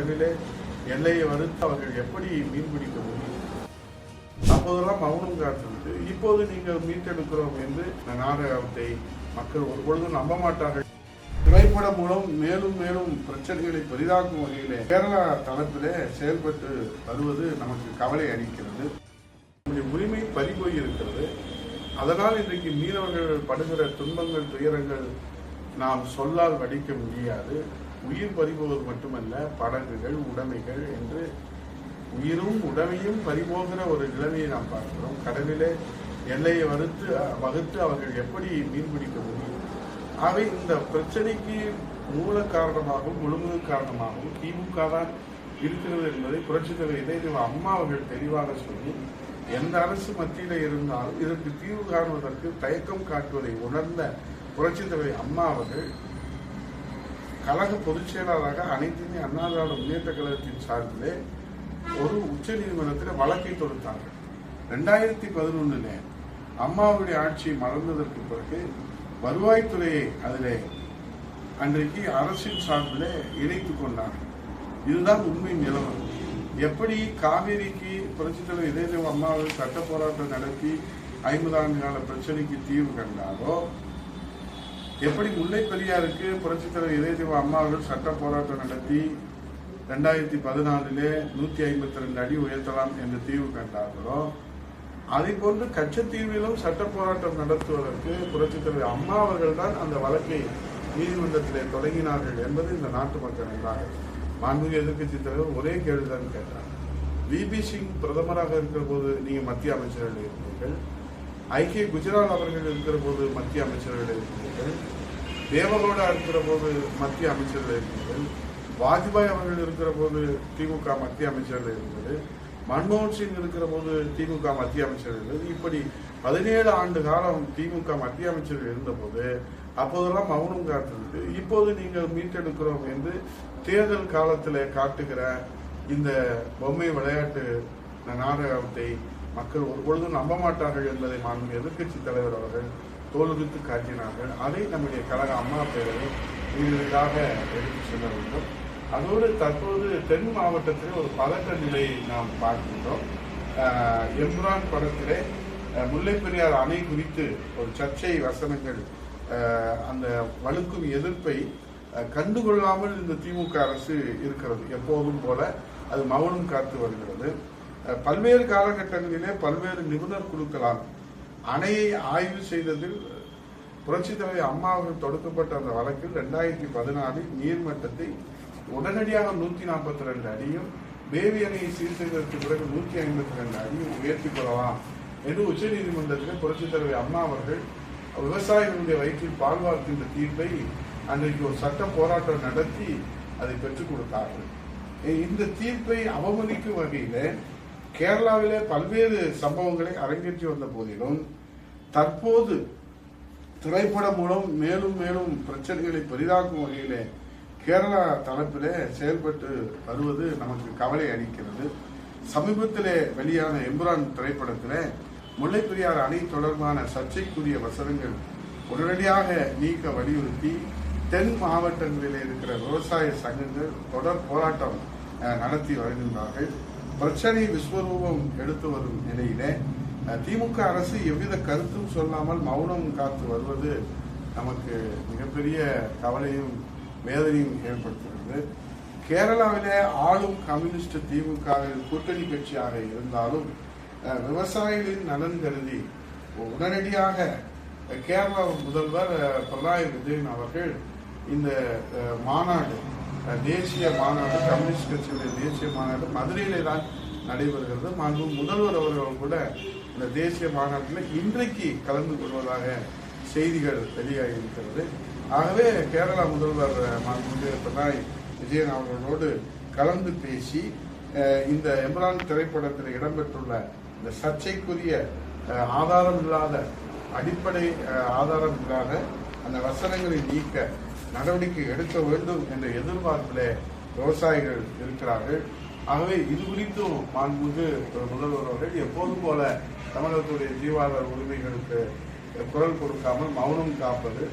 கடலிலே எல்லையை வறுத்து அவர்கள் எப்படி மீன் பிடிக்க முடியும்? அப்போதெல்லாம் மௌனம் காத்திருந்து இப்போது நீங்கள் மீட்டெடுக்கிறோம் என்று நாடகத்தை மக்கள் ஒரு பொழுதும் நம்ப மாட்டார்கள். திரைப்படம் மூலம் மேலும் மேலும் பிரச்சனைகளை பெரிதாக்கும் வகையிலே கேரளா தளத்திலே செயல்பட்டு வருவது நமக்கு கவலை அளிக்கிறது. நம்முடைய உரிமை பறிபோய் இருக்கிறது. அதனால் இன்றைக்கு மீனவர்கள் படுகிற துன்பங்கள், துயரங்கள் நாம் சொல்லால் வடிக்க முடியாது. உயிர் பறிபோவது மட்டுமல்ல, படகுகள், உடைமைகள் என்று உயிரும் உடைமையும் பறிபோகிற ஒரு நிலைமையை நாம் பார்க்கிறோம். கடலிலே எல்லையை வகுத்து அவர்கள் எப்படி மீன் பிடிக்க முடியும்? ஆகவே இந்த பிரச்சனைக்கு மூல காரணமாகவும் முழுமுழு காரணமாகவும் திமுக தான் இருக்கிறது என்பதை புரட்சித் தலைவர் இதய அம்மா அவர்கள் தெளிவாக சொல்லி, எந்த அரசு மத்தியில இருந்தாலும் இதற்கு தீர்வு காணுவதற்கு தயக்கம் காட்டுவதை உணர்ந்த புரட்சித் தலைவர் அம்மா அவர்கள் கழக பொதுச் செயலாளராக அனைத்து இந்திய அண்ணா திராவிட முன்னேற்ற கழகத்தின் சார்பிலே ஒரு உச்ச நீதிமன்றத்தில் வழக்கை தொடுத்தார்கள். 2011 அம்மாவுடைய ஆட்சி மலர்ந்ததற்கு பிறகு வருவாய்த்துறையை அதிலே அன்றைக்கு அரசின் சார்பிலே இணைத்துக் கொண்டார்கள். இதுதான் உண்மை நிலவரம். எப்படி காவேரிக்கு புரட்சித் தலைவர் இதய அம்மாவில் சட்ட போராட்டம் நடத்தி 50 ஆண்டு கால பிரச்சனைக்கு தீர்வு கண்டாரோ, எப்படி முல்லை பெரியாருக்கு புரட்சித் தலைவர் இதய அம்மாவில் சட்ட போராட்டம் நடத்தி 2014 152 அடி உயர்த்தலாம் என்று தீர்வு கண்டார்களோ, அதை போன்று கச்சத்தீவிலும் சட்ட போராட்டம் நடத்துவதற்கு புரட்சித் தலைவர் அம்மா அவர்கள் தான் அந்த வழக்கை நீதிமன்றத்திலே தொடங்கினார்கள் என்பது இந்த நாட்டு மக்கள் நன்றாக. மாண்புமிகு எதிர்கட்சி தலைவர் ஒரே கேள்விதான் கேட்டார். விபி சிங் பிரதமராக இருக்கிற போது நீங்க மத்திய அமைச்சர்கள் இருந்தீர்கள், ஐக்கிய குஜரால் அவர்கள் இருக்கிற போது மத்திய அமைச்சர்கள் இருந்தீர்கள், தேவகவுடா இருக்கிற போது மத்திய அமைச்சர்கள் இருந்தீர்கள், வாஜ்பாய் அவர்கள் இருக்கிற போது திமுக மத்திய அமைச்சர்கள் இருந்தது, மன்மோகன் சிங் இருக்கிற போது திமுக மத்திய அமைச்சர்கள் இருந்தது. இப்படி 17 ஆண்டு காலம் திமுக மத்திய அமைச்சர்கள் இருந்த போது அப்போதெல்லாம் மௌனம் காத்திருந்து இப்போது நீங்கள் மீட்டெடுக்கிறோம் என்று தேர்தல் காலத்தில் காட்டுகிற இந்த பொம்மை விளையாட்டு நாடகத்தை மக்கள் ஒரு பொழுதும் நம்ப மாட்டார்கள் என்பதை மாண்புமிகு எதிர்கட்சி தலைவர் அவர்கள் தோலுரித்து காட்டினார்கள். அதை நம்முடைய கழக அம்மா பேரவை இதற்காக எடுத்து செல்ல வேண்டும். அதோடு தற்போது தென் மாவட்டத்திலே ஒரு பதட்ட நிலையை நாம் பார்க்கின்றோம். எம்ரான் படத்திலே முல்லை பெரியார் அணை குறித்து ஒரு சர்ச்சை வசனங்கள், அந்த வலுக்கும் எதிர்ப்பை கண்டுகொள்ளாமல் இந்த திமுக அரசு இருக்கிறது. எப்போதும் போல அது மௌனம் காத்து வருகிறது. பல்வேறு காலகட்டங்களிலே பல்வேறு நிபுணர் குழுக்களால் அணையை ஆய்வு செய்ததில் புரட்சித் தலைவர் அம்மாவுக்கு தொடுக்கப்பட்ட அந்த வழக்கில் 2014 நீர்மட்டத்தை உடனடியாக 142 அடியும், பேவி அணையை சீர் செய்ததற்கு பிறகு 152 அடியும் உயர்த்திக் கொள்ளலாம் என்று உச்ச நீதிமன்றத்தில் புரட்சித் தலைவர் அம்மா அவர்கள் விவசாயிகளுடைய வயிற்றில் பால் வார்க்கின்ற தீர்ப்பை அன்றைக்கு ஒரு சட்ட போராட்டம் நடத்தி அதை பெற்றுக் கொடுத்தார்கள். இந்த தீர்ப்பை அவமதிக்கும் வகையில கேரளாவிலே பல்வேறு சம்பவங்களை அரங்கேற்றி வந்த போதிலும் தற்போது திரைப்படம் மூலம் மேலும் மேலும் பிரச்சனைகளை பெரிதாக்கும் வகையிலே கேரளா தளத்திலே செயல்பட்டு வருவது நமக்கு கவலை அளிக்கிறது. சமீபத்திலே வெளியான எம்புரான் திரைப்படத்திலே முல்லை பெரியார் அணை தொடர்பான சர்ச்சைக்குரிய வசனங்கள் உடனடியாக நீக்க வலியுறுத்தி தென் மாவட்டங்களில் இருக்கிற விவசாய சங்கங்கள் தொடர் போராட்டம் நடத்தி வருகின்றார்கள். பிரச்சனை விஸ்வரூபம் எடுத்து வரும் நிலையிலே திமுக அரசு எவ்வித கருத்தும் சொல்லாமல் மௌனம் காத்து வருவது நமக்கு மிகப்பெரிய கவலையும் வேதனையும் ஏற்படுத்துகிறது. கேரளாவிலே ஆளும் கம்யூனிஸ்ட் திமுக கூட்டணி கட்சியாக இருந்தாலும் விவசாயிகளின் நலன் கருதி உடனடியாக கேரளா முதல்வர் பினராயி விஜயன் அவர்கள் இந்த மாநாடு, தேசிய மாநாடு, கம்யூனிஸ்ட் கட்சியுடைய தேசிய மாநாடு மதுரையிலே தான் நடைபெறுகிறது. மாண்பு முதல்வர் அவர்கள் கூட இந்த தேசிய மாநாட்டில் இன்றைக்கு கலந்து கொள்வதாக செய்திகள் வெளியாகி இருக்கிறது. ஆகவே கேரளா முதல்வர் மாண்புமிகு பினராயி விஜயன் அவர்களோடு கலந்து பேசி இந்த எம்ரான் திரைப்படத்தில் இடம்பெற்றுள்ள இந்த சர்ச்சைக்குரிய ஆதாரம் இல்லாத, அடிப்படை ஆதாரம் இல்லாத அந்த வசனங்களை நீக்க நடவடிக்கை எடுக்க வேண்டும் என்ற எதிர்பார்ப்பிலே விவசாயிகள் இருக்கிறார்கள். ஆகவே இது குறித்தும் மாண்புமிகு முதல்வர் அவர்கள் எப்போதும் போல தமிழகத்துடைய ஜீவாதார உரிமைகளுக்கு குரல் கொடுக்காமல் மௌனம் காப்பது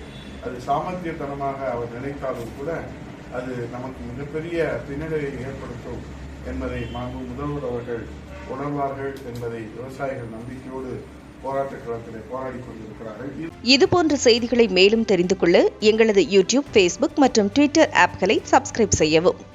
அது சாமர்த்தியத்தனமாக அவர் நினைத்தாலும் கூட அது நமக்கு மிகப்பெரிய பின்னடைவை ஏற்படுத்தும் என்பதை மாண்பு முதல்வர் அவர்கள் உணர்வார்கள் என்பதை விவசாயிகள் நம்பிக்கையோடு போராட்ட களத்திலே போராடி கொண்டிருக்கிறார்கள். இதுபோன்ற செய்திகளை மேலும் தெரிந்து கொள்ள எங்களது யூடியூப், Facebook மற்றும் Twitter ஆப்களை சப்ஸ்கிரைப் செய்யவும்.